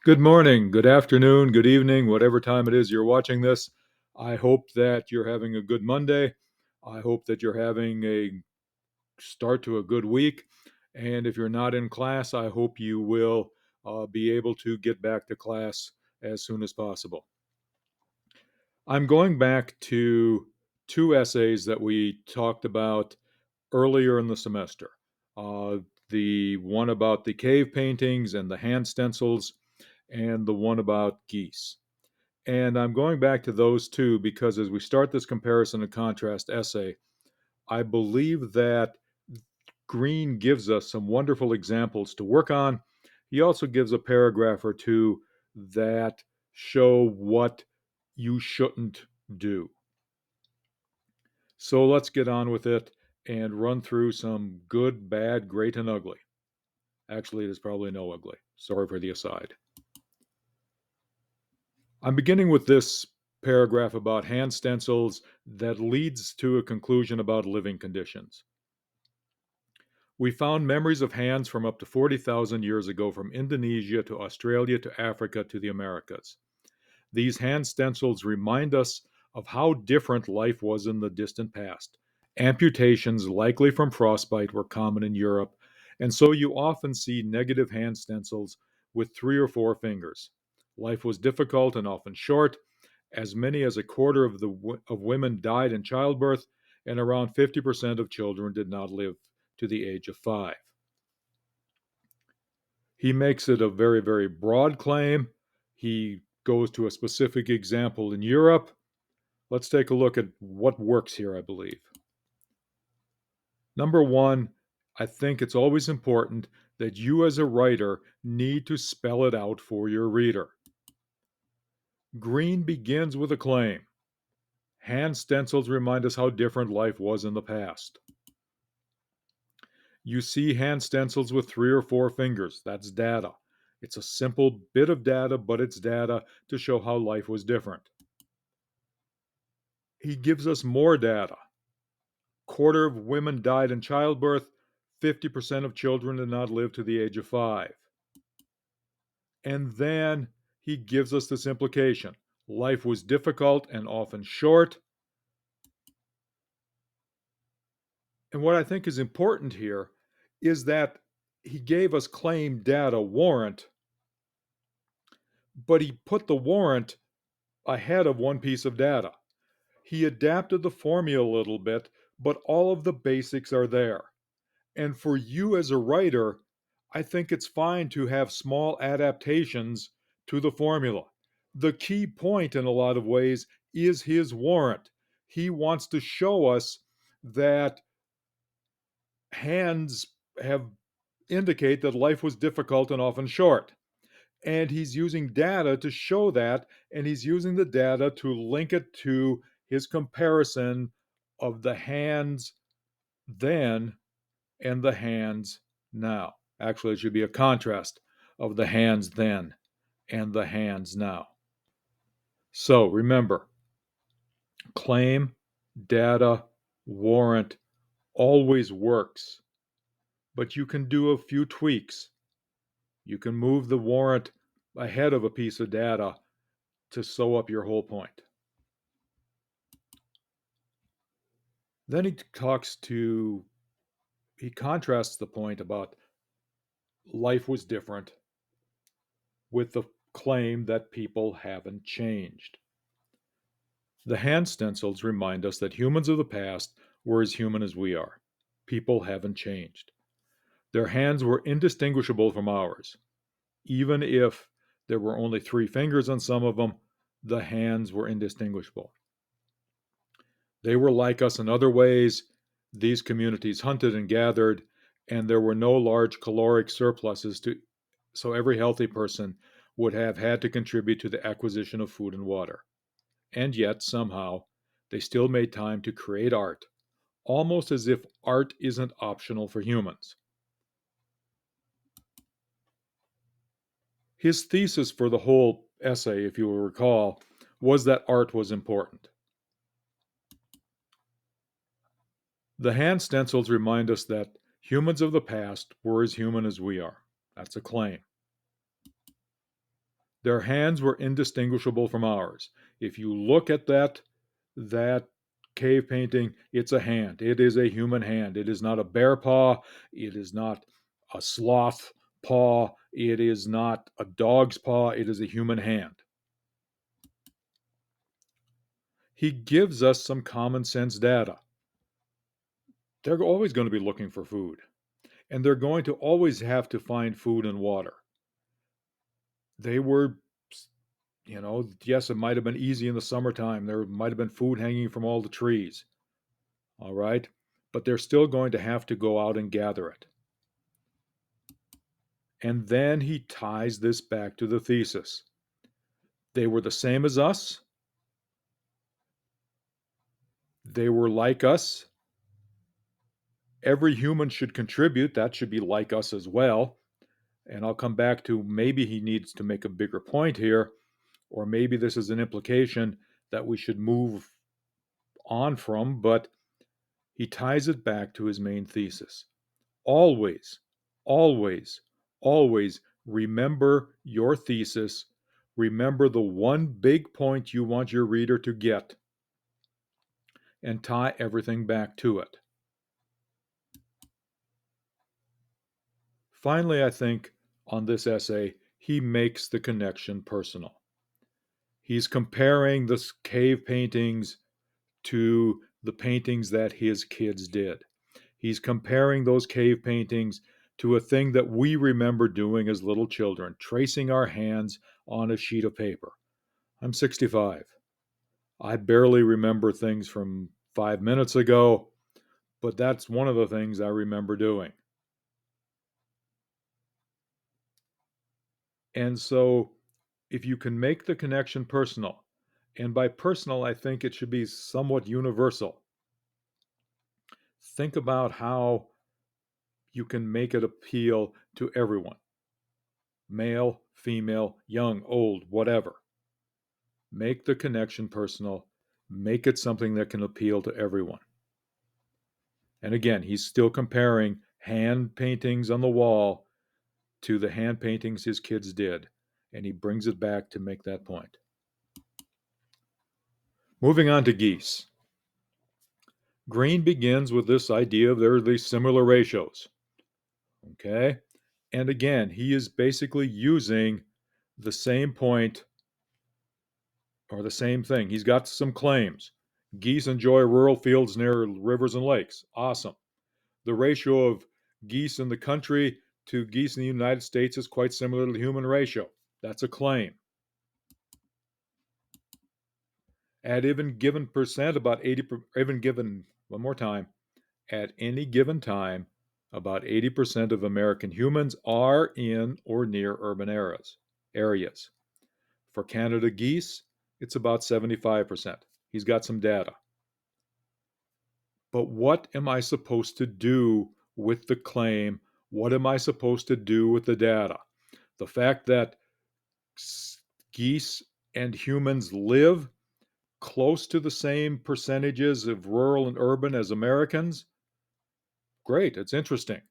Good morning, good afternoon, good evening, whatever time it is you're watching this. I hope that you're having a good Monday. I hope that you're having a start to a good week. And if you're not in class, I hope you will be able to get back to class as soon as possible. I'm going back to two essays that we talked about earlier in the semester. Uh, the one about the cave paintings and the hand stencils, and the one about geese. And I'm going back to those two because as we start this comparison and contrast essay, I believe that Green gives us some wonderful examples to work on. He also gives a paragraph or two that show what you shouldn't do. So let's get on with it and run through some good, bad, great, and ugly. Actually, there's probably no ugly. Sorry for the aside. I'm beginning with this paragraph about hand stencils that leads to a conclusion about living conditions. We found memories of hands from up to 40,000 years ago from Indonesia to Australia to Africa to the Americas. These hand stencils remind us of how different life was in the distant past. Amputations, likely from frostbite, were common in Europe, and so you often see negative hand stencils with 3 or 4 fingers. Life was difficult and often short. As many as a quarter of women died in childbirth, and around 50% of children did not live to the age of 5. He makes it a very, very broad claim. He goes to a specific example in Europe. Let's take a look at what works here, I believe. Number one, I think it's always important that you as a writer need to spell it out for your reader. Green begins with a claim. Hand stencils remind us how different life was in the past. You see hand stencils with 3 or 4 fingers. That's data. It's a simple bit of data, but it's data to show how life was different. He gives us more data. Quarter of women died in childbirth. 50% of children did not live to the age of 5. And then he gives us this implication. Life was difficult and often short. And what I think is important here is that he gave us claim, data, warrant, but he put the warrant ahead of one piece of data. He adapted the formula a little bit, but all of the basics are there. And for you as a writer, I think it's fine to have small adaptations to the formula. The key point, in a lot of ways, is his warrant. He wants to show us that hands have indicate that life was difficult and often short. And he's using data to show that, and he's using the data to link it to his comparison of the hands then and the hands now. Actually, it should be a contrast of the hands then and the hands now. So remember, claim, data, warrant always works, but you can do a few tweaks. You can move the warrant ahead of a piece of data to sew up your whole point. Then he contrasts the point about life was different with the claim that people haven't changed. The hand stencils remind us that humans of the past were as human as we are. People haven't changed. Their hands were indistinguishable from ours. Even if there were only 3 fingers on some of them, the hands were indistinguishable. They were like us in other ways. These communities hunted and gathered, and there were no large caloric surpluses so every healthy person would have had to contribute to the acquisition of food and water. And yet, somehow, they still made time to create art, almost as if art isn't optional for humans. His thesis for the whole essay, if you will recall, was that art was important. The hand stencils remind us that humans of the past were as human as we are. That's a claim. Their hands were indistinguishable from ours. If you look at that cave painting, it's a hand. It is a human hand. It is not a bear paw. It is not a sloth paw. It is not a dog's paw. It is a human hand. He gives us some common sense data. They're always going to be looking for food, and they're going to always have to find food and water. They were, yes, it might have been easy in the summertime. There might have been food hanging from all the trees. All right. But they're still going to have to go out and gather it. And then he ties this back to the thesis. They were the same as us. They were like us. Every human should contribute. That should be like us as well. And I'll come back to maybe he needs to make a bigger point here, or maybe this is an implication that we should move on from, but he ties it back to his main thesis. Always, always, always remember your thesis. Remember the one big point you want your reader to get and tie everything back to it. Finally, I think on this essay, he makes the connection personal. He's comparing the cave paintings to the paintings that his kids did. He's comparing those cave paintings to a thing that we remember doing as little children, tracing our hands on a sheet of paper. I'm 65. I barely remember things from 5 minutes ago, but that's one of the things I remember doing. And so, if you can make the connection personal, and by personal, I think it should be somewhat universal. Think about how you can make it appeal to everyone, male, female, young, old, whatever. Make the connection personal, make it something that can appeal to everyone. And again, he's still comparing hand paintings on the wall to the hand paintings his kids did, and he brings it back to make that point. Moving on to Geese. Green begins with this idea of there are these similar ratios. Okay? And again, he is basically using the same point or the same thing. He's got some claims. Geese enjoy rural fields near rivers and lakes. Awesome. The ratio of geese in the country to geese in the United States is quite similar to the human ratio. That's a claim. At even given percent, about 80, even given, one more time, at any given time, about 80% of American humans are in or near urban areas. For Canada geese, it's about 75%. He's got some data. But what am I supposed to do with the claim? What am I supposed to do with the data? The fact that geese and humans live close to the same percentages of rural and urban as Americans, great, it's interesting.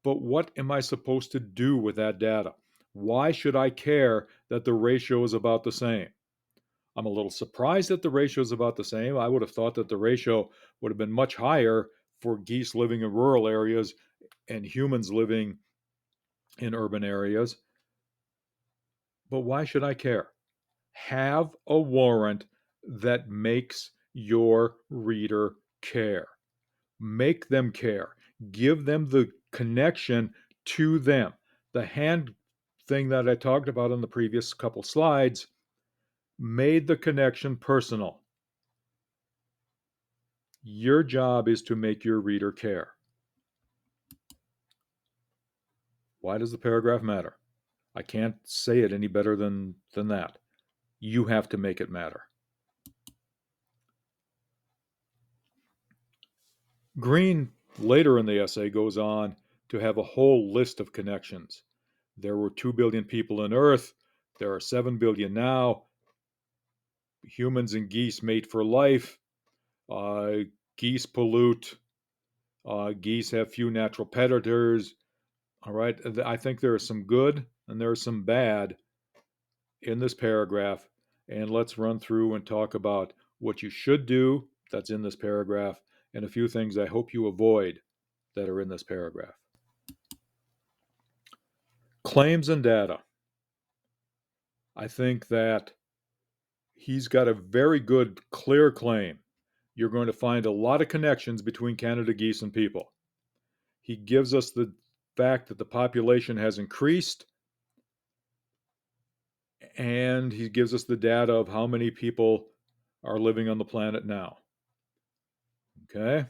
But what am I supposed to do with that data? Why should I care that the ratio is about the same? I'm a little surprised that the ratio is about the same. I would have thought that the ratio would have been much higher for geese living in rural areas and humans living in urban areas. But why should I care? Have a warrant that makes your reader care. Make them care. Give them the connection to them. The hand thing that I talked about in the previous couple slides made the connection personal. Your job is to make your reader care. Why does the paragraph matter? I can't say it any better than that. You have to make it matter. Green, later in the essay, goes on to have a whole list of connections. There were 2 billion people on Earth. There are 7 billion now. Humans and geese mate for life. Geese pollute. Geese have few natural predators. All right. I think there is some good and there's some bad in this paragraph. And let's run through and talk about what you should do that's in this paragraph and a few things I hope you avoid that are in this paragraph. Claims and data. I think that he's got a very good, clear claim. You're going to find a lot of connections between Canada geese and people. He gives us the fact that the population has increased, and he gives us the data of how many people are living on the planet now. Okay?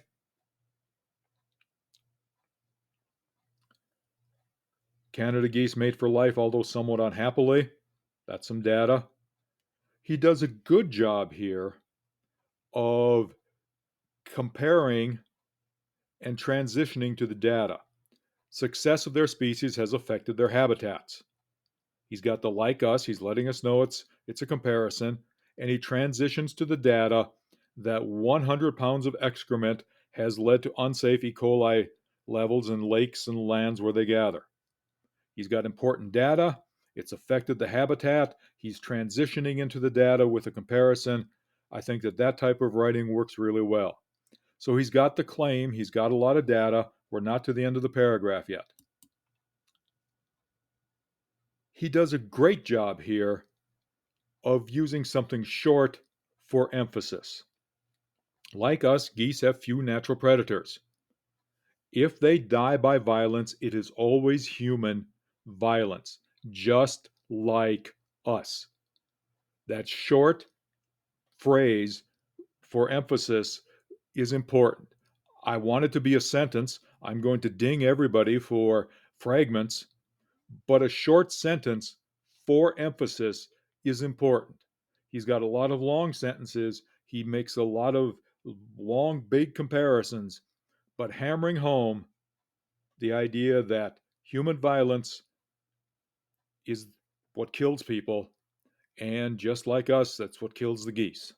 Canada geese mate for life, although somewhat unhappily. That's some data. He does a good job here of comparing and transitioning to the data. Success of their species has affected their habitats. He's got the like us, he's letting us know it's a comparison, and he transitions to the data that 100 pounds of excrement has led to unsafe E. coli levels in lakes and lands where they gather. He's got important data, it's affected the habitat, he's transitioning into the data with a comparison. I think that type of writing works really well. So he's got the claim, he's got a lot of data. We're not to the end of the paragraph yet. He does a great job here of using something short for emphasis. Like us, geese have few natural predators. If they die by violence, it is always human violence, just like us. That short phrase for emphasis is important. I want it to be a sentence. I'm going to ding everybody for fragments, but a short sentence for emphasis is important. He's got a lot of long sentences. He makes a lot of long, big comparisons, but hammering home the idea that human violence is what kills people, and just like us, that's what kills the geese.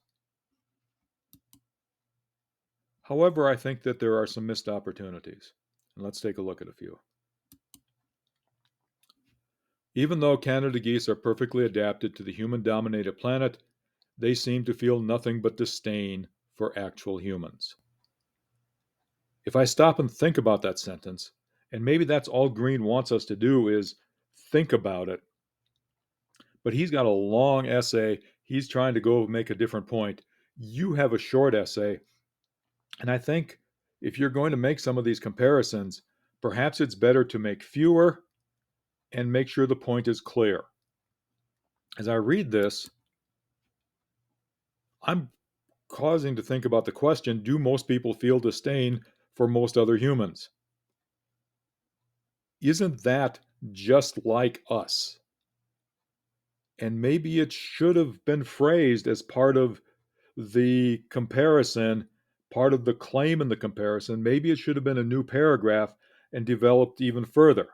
However, I think that there are some missed opportunities, and let's take a look at a few. Even though Canada geese are perfectly adapted to the human dominated planet, they seem to feel nothing but disdain for actual humans. If I stop and think about that sentence, and maybe that's all Green wants us to do is think about it, but he's got a long essay. He's trying to go make a different point. You have a short essay, and I think if you're going to make some of these comparisons, perhaps it's better to make fewer and make sure the point is clear. As I read this, I'm causing to think about the question, do most people feel disdain for most other humans? Isn't that just like us? And maybe it should have been phrased as part of the comparison, part of the claim in the comparison. Maybe it should have been a new paragraph and developed even further.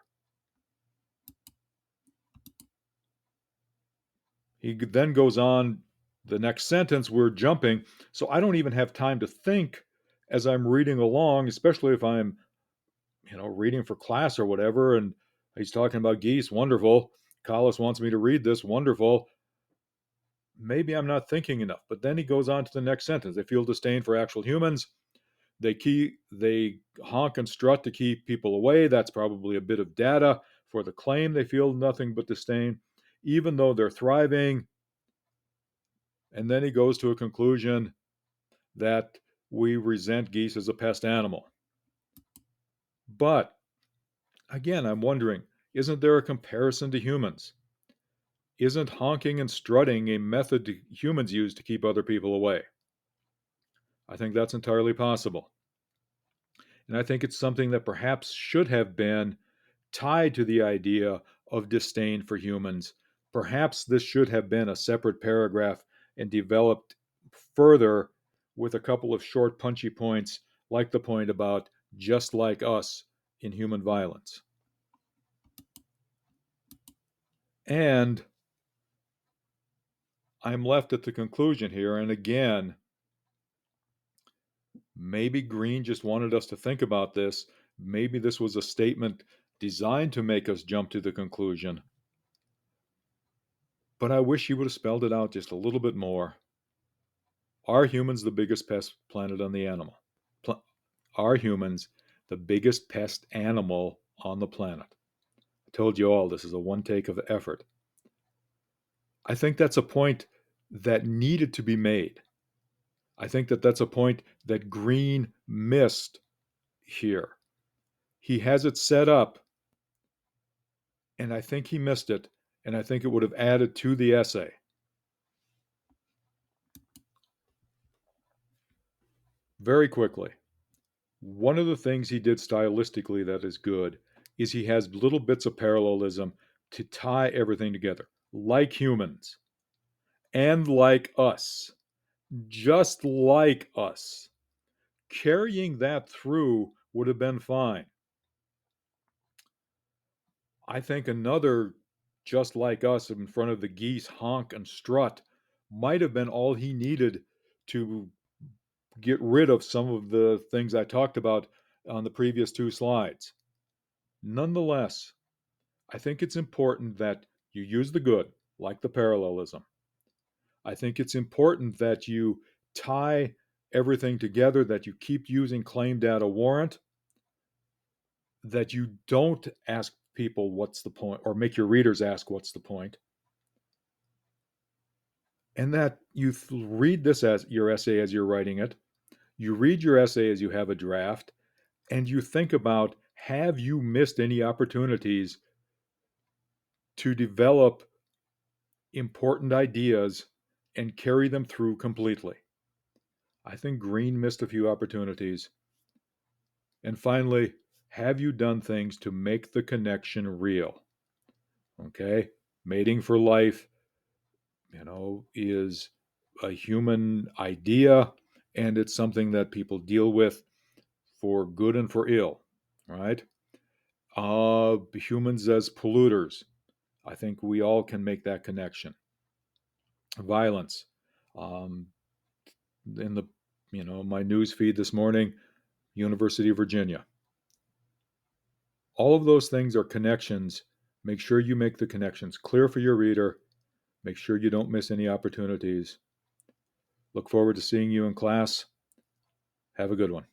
He then goes on, the next sentence, we're jumping, so I don't even have time to think as I'm reading along, especially if I'm, reading for class or whatever, and he's talking about geese, wonderful. Collis wants me to read this, wonderful. Maybe I'm not thinking enough. But then he goes on to the next sentence. They feel disdain for actual humans. They honk and strut to keep people away. That's probably a bit of data for the claim. They feel nothing but disdain, even though they're thriving. And then he goes to a conclusion that we resent geese as a pest animal. But again, I'm wondering, isn't there a comparison to humans? Isn't honking and strutting a method humans use to keep other people away? I think that's entirely possible. And I think it's something that perhaps should have been tied to the idea of disdain for humans. Perhaps this should have been a separate paragraph and developed further with a couple of short, punchy points, like the point about just like us in human violence. And I'm left at the conclusion here, and again, maybe Green just wanted us to think about this. Maybe this was a statement designed to make us jump to the conclusion. but I wish he would have spelled it out just a little bit more. Are humans the biggest pest planet on the animal? Are humans the biggest pest animal on the planet? I told you all this is a one take of effort. I think that's a point that needed to be made. I think that that's a point that Green missed here. He has it set up, and I think he missed it, and I think it would have added to the essay. Very quickly, one of the things he did stylistically that is good is he has little bits of parallelism to tie everything together, like humans and like us, just like us. Carrying that through would have been fine. I think another just like us in front of the geese honk and strut might have been all he needed to get rid of some of the things I talked about on the previous two slides. Nonetheless, I think it's important that you use the good, like the parallelism. I think it's important that you tie everything together, that you keep using claim data warrant, that you don't ask people what's the point or make your readers ask what's the point, and that you read this as your essay as you're writing it. You read your essay as you have a draft, and you think about, have you missed any opportunities to develop important ideas and carry them through completely? I think Green missed a few opportunities. And finally, have you done things to make the connection real? Okay? Mating for life, is a human idea, and it's something that people deal with for good and for ill, right? Humans as polluters. I think we all can make that connection. Violence. Um, in the, my news feed this morning, University of Virginia. All of those things are connections. Make sure you make the connections clear for your reader. Make sure you don't miss any opportunities. Look forward to seeing you in class. Have a good one.